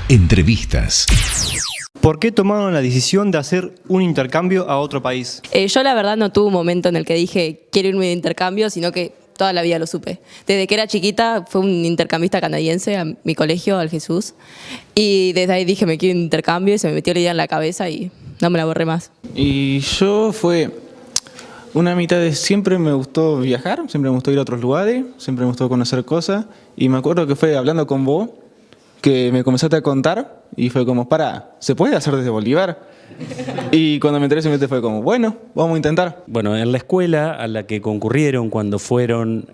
Entrevistas. ¿Por qué tomaron la decisión de hacer un intercambio a otro país? Yo la verdad no tuve un momento en el que dije quiero irme de intercambio, sino que toda la vida lo supe. Desde que era chiquita fue un intercambista canadiense a mi colegio, al Jesús, y desde ahí dije me quiero ir de intercambio y se me metió la idea en la cabeza y no me la borré más. Y yo fue una mitad de siempre me gustó viajar, siempre me gustó ir a otros lugares, siempre me gustó conocer cosas, y me acuerdo que fue hablando con vos que me comenzaste a contar y fue como, ¿se puede hacer desde Bolívar? Y cuando me enteré simplemente fue como, bueno, vamos a intentar. Bueno, en la escuela a la que concurrieron cuando fueron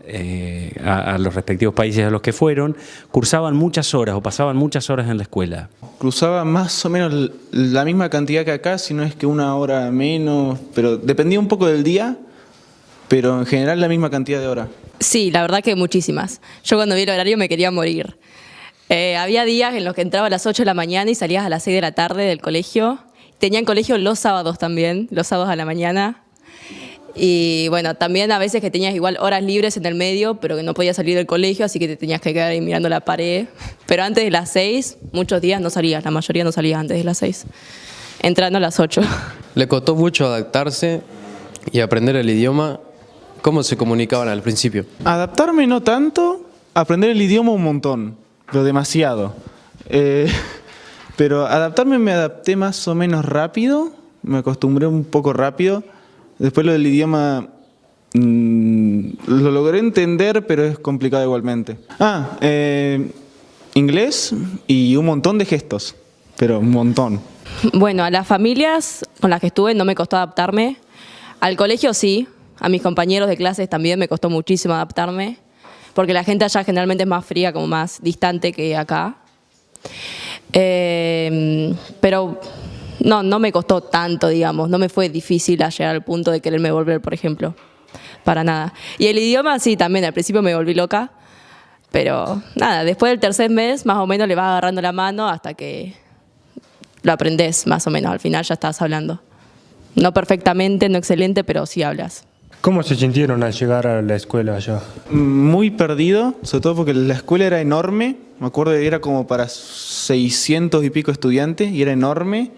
a los respectivos países a los que fueron, cursaban muchas horas o pasaban muchas horas en la escuela. Cruzaba más o menos la misma cantidad que acá, si no es que una hora menos, pero dependía un poco del día, pero en general la misma cantidad de horas. Sí, la verdad que muchísimas. Yo cuando vi el horario me quería morir. Había días en los que entraba a las 8 de la mañana y salías a las 6 de la tarde del colegio. Tenían colegio los sábados también, los sábados a la mañana. Y bueno, también a veces que tenías igual horas libres en el medio, pero que no podías salir del colegio, así que te tenías que quedar ahí mirando la pared. Pero antes de las 6, muchos días no salías, la mayoría no salías antes de las 6, entrando a las 8. Le costó mucho adaptarse y aprender el idioma. ¿Cómo se comunicaban al principio? Adaptarme no tanto, aprender el idioma un montón, pero demasiado. Pero adaptarme me adapté más o menos rápido, me acostumbré un poco rápido. Después lo del idioma lo logré entender, pero es complicado igualmente. Inglés y un montón de gestos, pero un montón. Bueno, a las familias con las que estuve no me costó adaptarme. Al colegio sí, a mis compañeros de clases también me costó muchísimo adaptarme, porque la gente allá generalmente es más fría, como más distante que acá. Pero no me costó tanto, digamos, no me fue difícil a llegar al punto de quererme volver, por ejemplo, para nada. Y el idioma sí, también al principio me volví loca, pero nada, después del tercer mes más o menos le vas agarrando la mano hasta que lo aprendés más o menos, al final ya estás hablando. No perfectamente, no excelente, pero sí hablas. ¿Cómo se sintieron al llegar a la escuela allá? Muy perdido, sobre todo porque la escuela era enorme. Me acuerdo que era como para 600 y pico estudiantes y era enorme.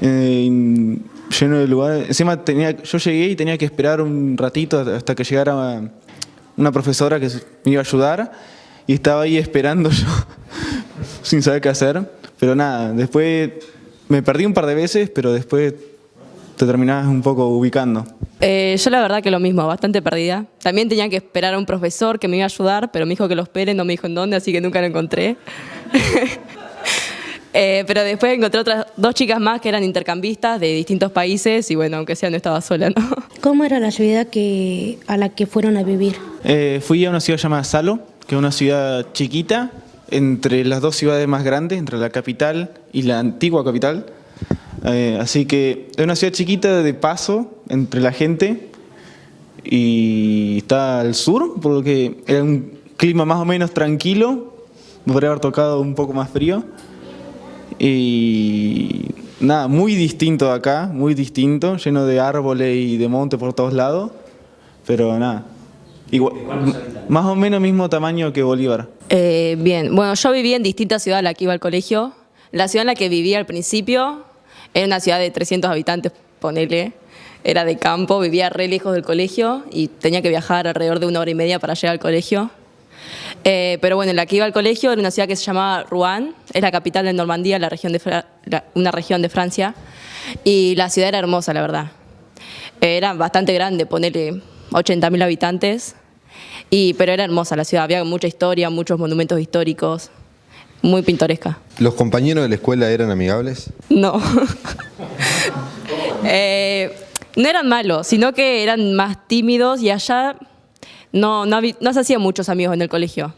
Lleno de lugares. Encima yo llegué y tenía que esperar un ratito hasta que llegara una profesora que me iba a ayudar. Y estaba ahí esperando yo, sin saber qué hacer. Pero nada, después me perdí un par de veces, pero después te terminabas un poco ubicando. Yo la verdad que lo mismo, bastante perdida. También tenía que esperar a un profesor que me iba a ayudar, pero me dijo que lo espere, no me dijo en dónde, así que nunca lo encontré. Pero después encontré otras 2 chicas más que eran intercambistas de distintos países y bueno, aunque sea no estaba sola, ¿no? ¿Cómo era la ciudad a la que fueron a vivir? Fui a una ciudad llamada Salo, que es una ciudad chiquita, entre las 2 ciudades más grandes, entre la capital y la antigua capital. Así que es una ciudad chiquita de paso entre la gente y está al sur, por lo que era un clima más o menos tranquilo, me podría haber tocado un poco más frío. Y nada, muy distinto de acá, muy distinto, lleno de árboles y de monte por todos lados, pero nada, igual, más o menos mismo tamaño que Bolívar. Bien, bueno, yo vivía en distintas ciudades a la que iba al colegio. La ciudad en la que vivía al principio era una ciudad de 300 habitantes, ponele, era de campo, vivía re lejos del colegio y tenía que viajar alrededor de 1 hora y media para llegar al colegio. Pero bueno, la que iba al colegio era una ciudad que se llamaba Rouen, es la capital de Normandía, una región de Francia, y la ciudad era hermosa, la verdad. Era bastante grande, ponele 80.000 habitantes, pero era hermosa la ciudad, había mucha historia, muchos monumentos históricos, muy pintoresca. ¿Los compañeros de la escuela eran amigables? No. No eran malos, sino que eran más tímidos y allá no se hacían muchos amigos en el colegio,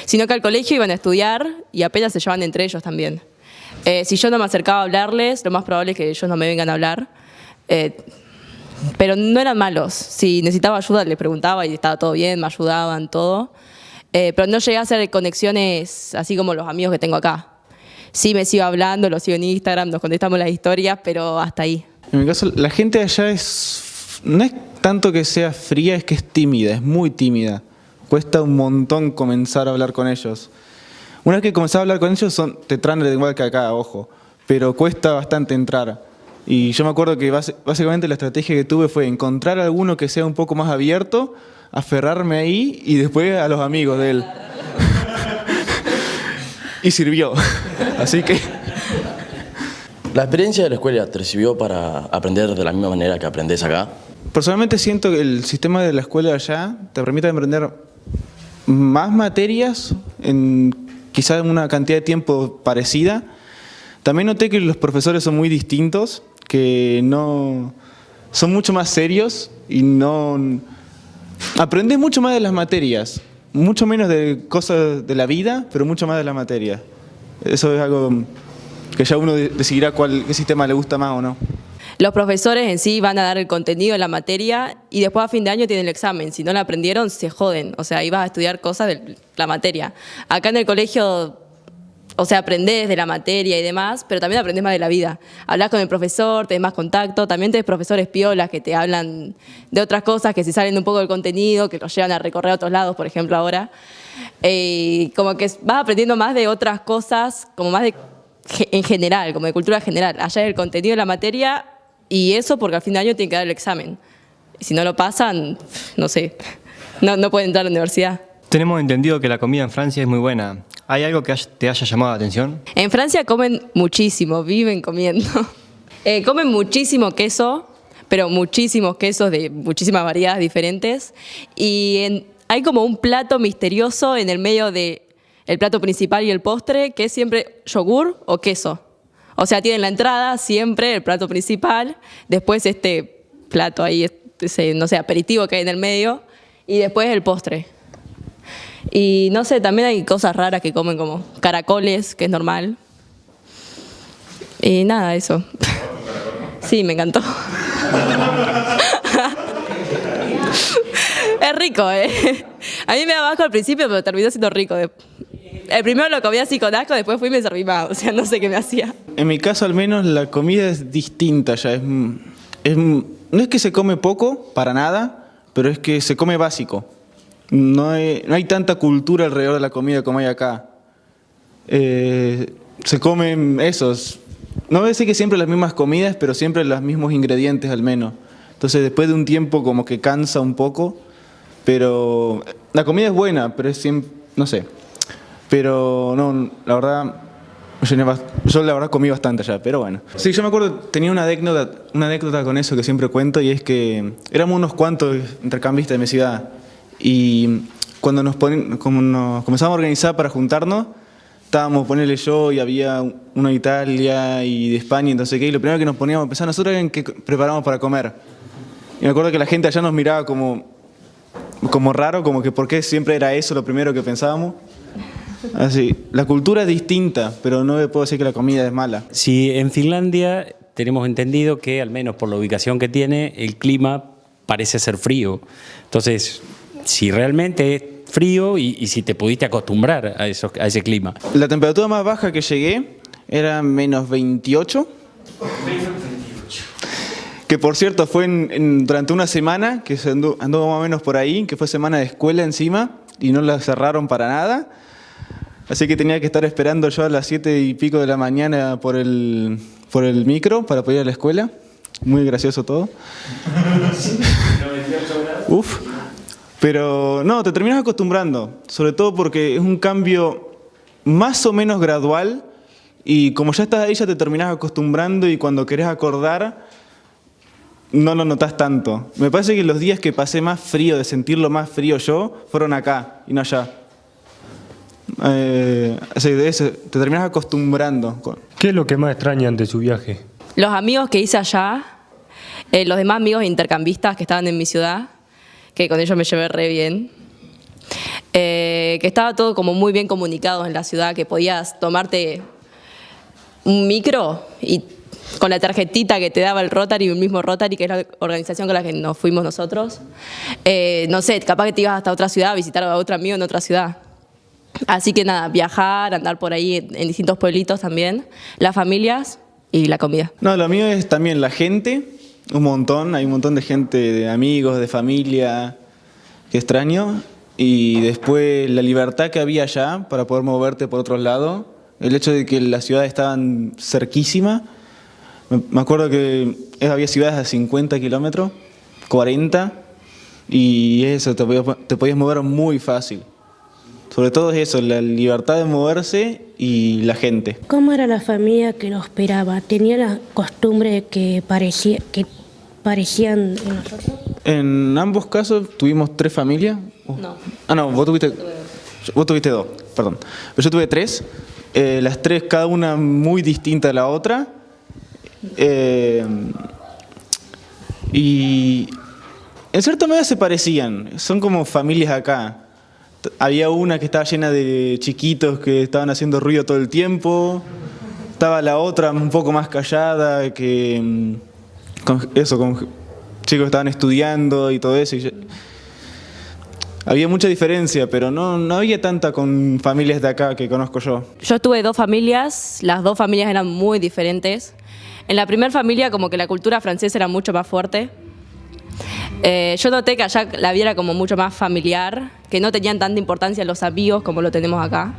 sino que al colegio iban a estudiar y apenas se llevaban entre ellos también. Si yo no me acercaba a hablarles, lo más probable es que ellos no me vengan a hablar, pero no eran malos. Si necesitaba ayuda les preguntaba y estaba todo bien, me ayudaban, todo. Pero no llegué a hacer conexiones así como los amigos que tengo acá. Sí me sigo hablando, los sigo en Instagram, nos contestamos las historias, pero hasta ahí. En mi caso, la gente de allá no es tanto que sea fría, es que es tímida, es muy tímida. Cuesta un montón comenzar a hablar con ellos. Una vez que comenzás a hablar con ellos, te traen igual que acá, ojo, pero cuesta bastante entrar. Y yo me acuerdo que básicamente la estrategia que tuve fue encontrar alguno que sea un poco más abierto, aferrarme ahí y después a los amigos de él. Y sirvió. Así que... ¿La experiencia de la escuela te sirvió para aprender de la misma manera que aprendés acá? Personalmente siento que el sistema de la escuela de allá te permite aprender más materias en quizás en una cantidad de tiempo parecida. También noté que los profesores son muy distintos, que no son mucho más serios y no aprendes mucho más de las materias, mucho menos de cosas de la vida, pero mucho más de la materia. Eso es algo que ya uno decidirá qué sistema le gusta más o no. Los profesores en sí van a dar el contenido de la materia y después a fin de año tienen el examen. Si no lo aprendieron, se joden. O sea, ibas a estudiar cosas de la materia. Acá en el colegio, o sea, aprendés de la materia y demás, pero también aprendés más de la vida. Hablás con el profesor, tenés más contacto. También tenés profesores piolas que te hablan de otras cosas que se salen un poco del contenido, que los llevan a recorrer a otros lados, por ejemplo, ahora. Como que vas aprendiendo más de otras cosas, como más en general, como de cultura general. Allá es el contenido de la materia. Y eso porque al fin de año tienen que dar el examen. Y si no lo pasan, no sé, no pueden entrar a la universidad. Tenemos entendido que la comida en Francia es muy buena. ¿Hay algo que te haya llamado la atención? En Francia comen muchísimo, viven comiendo. Comen muchísimo queso, pero muchísimos quesos de muchísimas variedades diferentes. Y hay como un plato misterioso en el medio del plato principal y el postre, que es siempre yogur o queso. O sea, tienen la entrada siempre, el plato principal, después este plato ahí, ese, no sé, aperitivo que hay en el medio, y después el postre. Y no sé, también hay cosas raras que comen como caracoles, que es normal. Y nada, eso. Sí, me encantó. Es rico, ¿eh? A mí me daba asco al principio, pero terminó siendo rico. El primero lo comí así con asco, después fui y me serví más. O sea, no sé qué me hhacía. En mi caso, al menos, la comida es distinta ya. No es que se come poco, para nada, pero es que se come básico. No hay tanta cultura alrededor de la comida como hay acá. Se comen esos. No voy a decir que siempre las mismas comidas, pero siempre los mismos ingredientes al menos. Entonces, después de un tiempo como que cansa un poco, pero la comida es buena, pero es siempre, no sé. Pero no, la verdad, yo la verdad comí bastante allá, pero bueno. Sí, yo me acuerdo, tenía una anécdota con eso que siempre cuento, y es que éramos unos cuantos intercambistas de mi ciudad, y cuando como nos comenzamos a organizar para juntarnos, estábamos, ponerle yo, y había uno de Italia y de España, entonces ¿qué? Y lo primero que nos poníamos a pensar nosotros era en qué preparamos para comer. Y me acuerdo que la gente allá nos miraba como raro, como que por qué siempre era eso lo primero que pensábamos. Así, la cultura es distinta, pero no puedo decir que la comida es mala. Sí, en Finlandia tenemos entendido que, al menos por la ubicación que tiene, el clima parece ser frío. Entonces, si realmente es frío y si te pudiste acostumbrar a ese clima. La temperatura más baja que llegué era menos 28. Que por cierto fue durante una semana, que se anduvo más o menos por ahí, que fue semana de escuela encima, y no la cerraron para nada. Así que tenía que estar esperando yo a las 7 y pico de la mañana por el micro para poder ir a la escuela. Muy gracioso todo. Uf. Pero no, te terminas acostumbrando, sobre todo porque es un cambio más o menos gradual, y como ya estás ahí ya te terminas acostumbrando, y cuando querés acordar no lo notás tanto. Me parece que los días que pasé más frío, de sentirlo más frío yo, fueron acá y no allá. Te terminas acostumbrando. ¿Qué es lo que más extrañan de su viaje? Los amigos que hice allá, los demás amigos intercambistas que estaban en mi ciudad, que con ellos me llevé re bien, que estaba todo como muy bien comunicado en la ciudad, que podías tomarte un micro y con la tarjetita que te daba el Rotary, el mismo Rotary, que es la organización con la que nos fuimos nosotros, no sé, capaz que te ibas hasta otra ciudad a visitar a otro amigo en otra ciudad. Así que nada, viajar, andar por ahí en distintos pueblitos también, las familias y la comida. No, lo mío es también la gente, un montón, hay un montón de gente, de amigos, de familia, que extraño. y después la libertad que había allá para poder moverte por otros lados, el hecho de que las ciudades estaban cerquísimas. Me acuerdo que había ciudades a 50 kilómetros, 40, y eso, te podías mover muy fácil. Sobre todo es eso, la libertad de moverse y la gente. ¿Cómo era la familia que lo esperaba? ¿Tenía las costumbres que parecían en nosotros? En ambos casos tuvimos 3 familias. No. Ah, no, vos tuviste 2, perdón. Pero yo tuve 3, las 3 cada una muy distinta a la otra. Y en cierta medida se parecían, son como familias acá. Había una que estaba llena de chiquitos que estaban haciendo ruido todo el tiempo. Estaba la otra un poco más callada, con chicos que estaban estudiando y todo eso. Había mucha diferencia, pero no había tanta con familias de acá que conozco yo. Yo tuve 2 familias, las 2 familias eran muy diferentes. En la primera familia como que la cultura francesa era mucho más fuerte. Yo noté que allá la vida era como mucho más familiar, que no tenían tanta importancia los amigos como lo tenemos acá.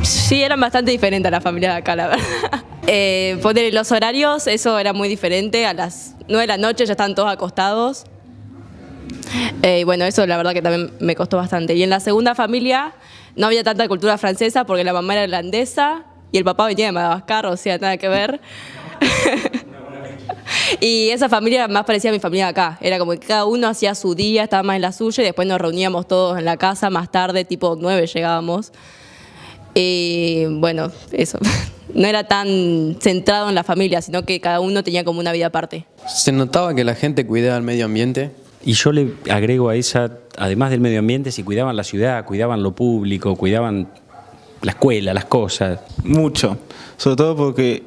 Sí, eran bastante diferentes a la familia de acá, la verdad. Poner los horarios, eso era muy diferente. A las 9 de la noche ya estaban todos acostados. Bueno, eso la verdad que también me costó bastante. Y en la segunda familia no había tanta cultura francesa porque la mamá era irlandesa y el papá venía de Madagascar, o sea, nada que ver. Y esa familia más parecía a mi familia de acá. Era como que cada uno hacía su día, estaba más en la suya y después nos reuníamos todos en la casa más tarde, tipo 9 llegábamos. Y bueno, eso. No era tan centrado en la familia, sino que cada uno tenía como una vida aparte. ¿Se notaba que la gente cuidaba el medio ambiente? Y yo le agrego a esa, además del medio ambiente, si cuidaban la ciudad, cuidaban lo público, cuidaban la escuela, las cosas. Mucho, sobre todo porque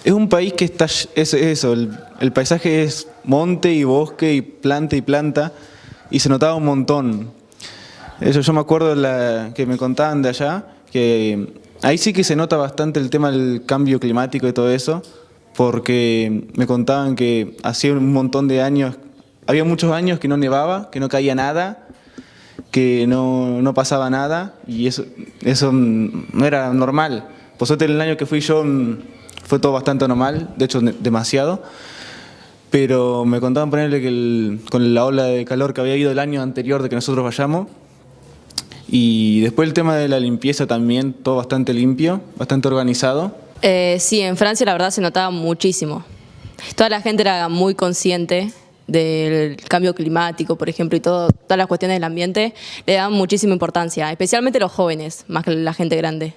es un país que está, el paisaje es monte y bosque y planta, y se notaba un montón. Eso yo me acuerdo que me contaban de allá, que ahí sí que se nota bastante el tema del cambio climático y todo eso, porque me contaban que hacía un montón de años, había muchos años que no nevaba, que no caía nada, que no pasaba nada, y eso no era normal. Por suerte el año que fui yo fue todo bastante normal, de hecho demasiado, pero me contaban ponerle que con la ola de calor que había ido el año anterior de que nosotros vayamos, y después el tema de la limpieza también, todo bastante limpio, bastante organizado. Sí, en Francia la verdad se notaba muchísimo. Toda la gente era muy consciente del cambio climático, por ejemplo, y todas las cuestiones del ambiente, le daban muchísima importancia, especialmente los jóvenes, más que la gente grande.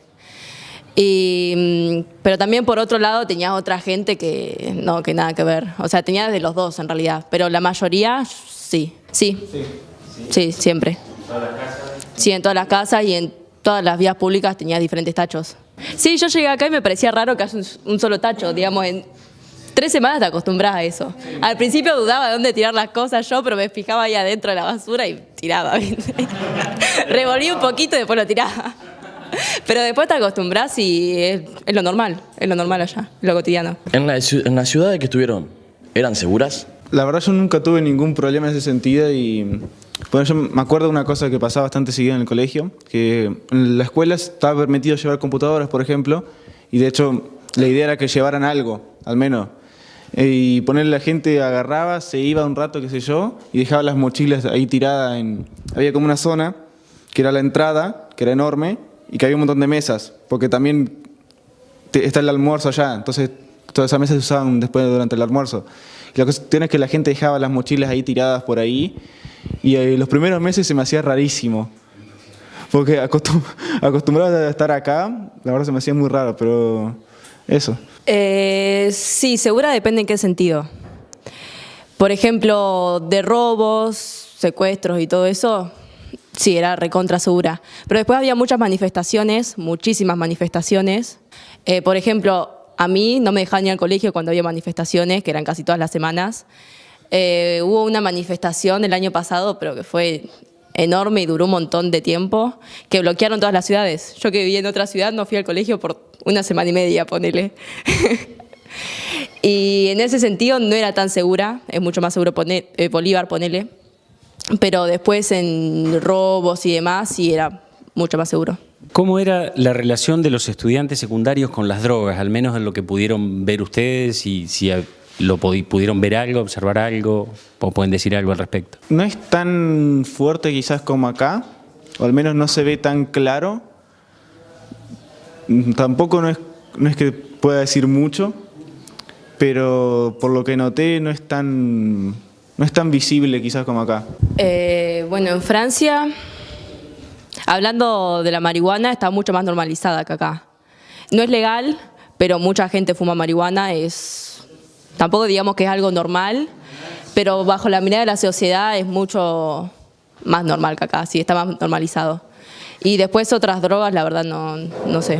Pero también por otro lado tenías otra gente que nada que ver. O sea, tenías de los dos en realidad, pero la mayoría sí, siempre. Sí, en todas las casas y en todas las vías públicas tenías diferentes tachos. Sí, yo llegué acá y me parecía raro que haya un solo tacho, digamos, en 3 semanas te acostumbras a eso. Al principio dudaba de dónde tirar las cosas yo, pero me fijaba ahí adentro de la basura y tiraba, ¿viste? Revolví un poquito y después lo tiraba. Pero después te acostumbras y es lo normal allá, lo cotidiano. ¿En las ciudades que estuvieron, eran seguras? La verdad yo nunca tuve ningún problema en ese sentido y bueno, yo me acuerdo de una cosa que pasaba bastante seguido en el colegio, que en la escuela estaba permitido llevar computadoras, por ejemplo, y de hecho la idea era que llevaran algo, al menos. Y ponerle la gente agarraba, se iba un rato, qué sé yo, y dejaba las mochilas ahí tiradas había como una zona que era la entrada, que era enorme, y que había un montón de mesas, porque también está el almuerzo allá, entonces todas esas mesas se usaban después durante el almuerzo. Y la cuestión es que la gente dejaba las mochilas ahí tiradas por ahí, y los primeros meses se me hacía rarísimo, porque acostumbrado a estar acá, la verdad se me hacía muy raro, pero eso. Sí, segura depende en qué sentido. Por ejemplo, de robos, secuestros y todo eso, sí, era recontra segura. Pero después había muchas manifestaciones, muchísimas manifestaciones. Por ejemplo, a mí no me dejaban ir al colegio cuando había manifestaciones, que eran casi todas las semanas. Hubo una manifestación el año pasado, pero que fue enorme y duró un montón de tiempo, que bloquearon todas las ciudades. Yo que vivía en otra ciudad no fui al colegio por 1 semana y media, ponele. Y en ese sentido no era tan segura, es mucho más seguro Bolívar, ponele. Pero después en robos y demás sí era mucho más seguro. ¿Cómo era la relación de los estudiantes secundarios con las drogas? Al menos en lo que pudieron ver ustedes y si pudieron ver algo, observar algo, o pueden decir algo al respecto. No es tan fuerte quizás como acá, o al menos no se ve tan claro. Tampoco no es que pueda decir mucho, pero por lo que noté no es tan visible quizás como acá. Bueno, en Francia, hablando de la marihuana, está mucho más normalizada que acá. No es legal, pero mucha gente fuma marihuana. Tampoco digamos que es algo normal, pero bajo la mirada de la sociedad es mucho más normal que acá, sí, está más normalizado. Y después otras drogas, la verdad no sé.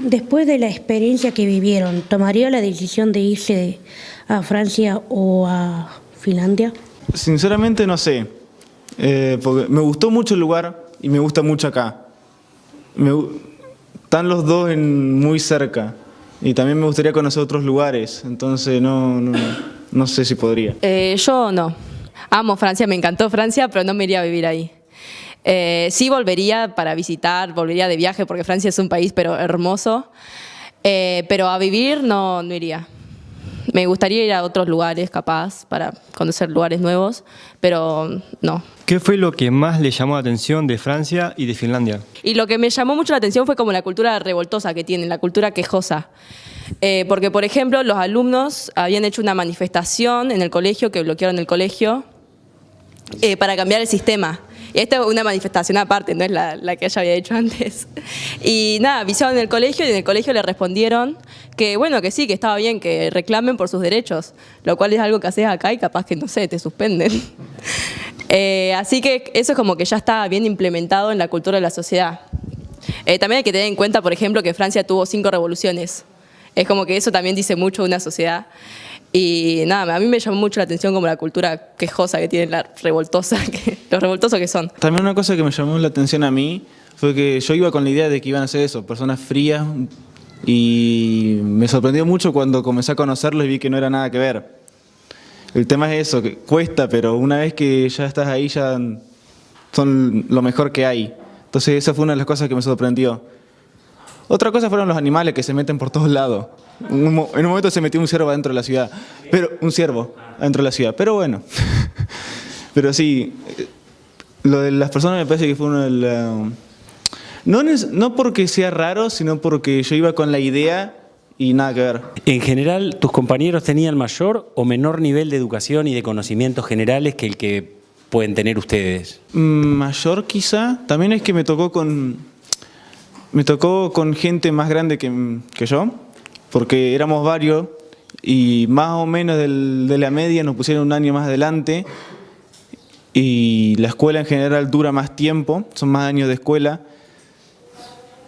Después de la experiencia que vivieron, ¿tomaría la decisión de irse a Francia o a Finlandia? Sinceramente no sé, porque me gustó mucho el lugar y me gusta mucho acá. Están los dos muy cerca y también me gustaría conocer otros lugares, entonces no sé si podría. Yo no. Amo Francia, me encantó Francia, pero no me iría a vivir ahí. Sí volvería para visitar, volvería de viaje porque Francia es un país pero hermoso, pero a vivir no iría. Me gustaría ir a otros lugares capaz para conocer lugares nuevos, pero no. ¿Qué fue lo que más le llamó la atención de Francia y de Finlandia? Y lo que me llamó mucho la atención fue como la cultura revoltosa que tienen, la cultura quejosa. Porque, por ejemplo, los alumnos habían hecho una manifestación en el colegio, que bloquearon el colegio, para cambiar el sistema. Y esta es una manifestación aparte, no es la que ella había hecho antes. Y nada, visitaron el colegio y en el colegio le respondieron que bueno, que sí, que estaba bien, que reclamen por sus derechos, lo cual es algo que haces acá y capaz que, no sé, te suspenden. Así que eso es como que ya está bien implementado en la cultura de la sociedad. También hay que tener en cuenta, por ejemplo, que Francia tuvo 5 revoluciones. Es como que eso también dice mucho de una sociedad. Y nada, a mí me llamó mucho la atención como la cultura quejosa que tiene, los revoltosos que son. También una cosa que me llamó la atención a mí fue que yo iba con la idea de que iban a ser eso, personas frías, y me sorprendió mucho cuando comencé a conocerlos y vi que no era nada que ver. El tema es eso, que cuesta, pero una vez que ya estás ahí ya son lo mejor que hay. Entonces esa fue una de las cosas que me sorprendió. Otra cosa fueron los animales que se meten por todos lados. En un momento se metió un ciervo adentro de la ciudad, pero bueno. Pero sí, lo de las personas me parece que fue uno de los... No porque sea raro, sino porque yo iba con la idea y nada que ver. En general, ¿tus compañeros tenían mayor o menor nivel de educación y de conocimientos generales que el que pueden tener ustedes? Mayor quizá. También es que me tocó con gente más grande que yo, porque éramos varios y más o menos de la media nos pusieron un año más adelante y la escuela en general dura más tiempo, son más años de escuela.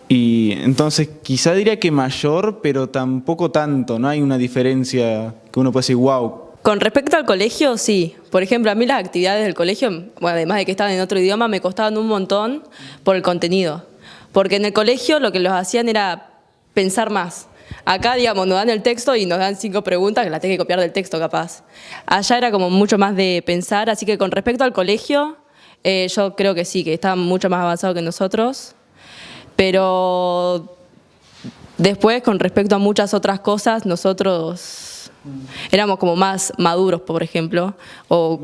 Y entonces quizá diría que mayor, pero tampoco tanto, no hay una diferencia que uno pueda decir wow. Con respecto al colegio, sí. Por ejemplo, a mí las actividades del colegio, bueno, además de que estaban en otro idioma, me costaban un montón por el contenido. Porque en el colegio lo que los hacían era pensar más. Acá, digamos, nos dan el texto y nos dan 5 preguntas que las tenés que copiar del texto capaz. Allá era como mucho más de pensar, así que con respecto al colegio, yo creo que sí, que estaban mucho más avanzados que nosotros. Pero después, con respecto a muchas otras cosas, nosotros éramos como más maduros, por ejemplo. O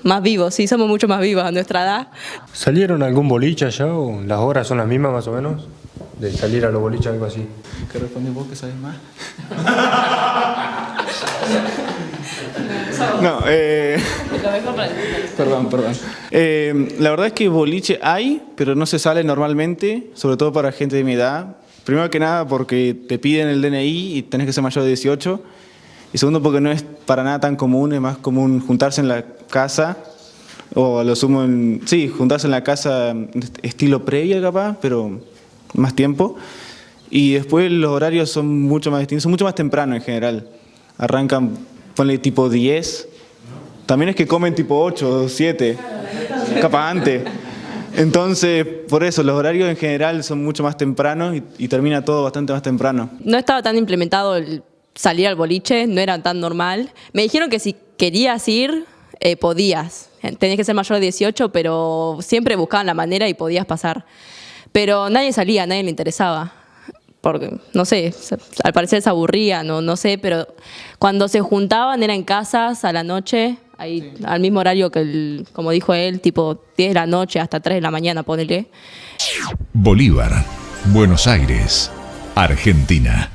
más vivos, sí, somos mucho más vivos a nuestra edad. ¿Salieron a algún boliche allá o las horas son las mismas más o menos? De salir a los boliches, algo así. ¿Qué respondes vos que sabes más? No, Perdón. La verdad es que boliche hay, pero no se sale normalmente, sobre todo para gente de mi edad. Primero que nada porque te piden el DNI y tenés que ser mayor de 18. Y segundo porque no es para nada tan común, es más común juntarse en la casa, o a lo sumo, juntarse en la casa estilo previa capaz, pero más tiempo. Y después los horarios son mucho más distintos, son mucho más temprano en general. Arrancan, ponle tipo 10. También es que comen tipo 8 o 7, capaz antes. Entonces, por eso, los horarios en general son mucho más tempranos y termina todo bastante más temprano. No estaba tan implementado salir al boliche, no era tan normal. Me dijeron que si querías ir, podías. Tenías que ser mayor de 18, pero siempre buscaban la manera y podías pasar. Pero nadie salía, a nadie le interesaba. Porque, no sé, al parecer se aburrían, no sé, pero cuando se juntaban era en casas a la noche, ahí, al mismo horario que, como dijo él, tipo 10 de la noche hasta 3 de la mañana, ponele. Bolívar, Buenos Aires, Argentina.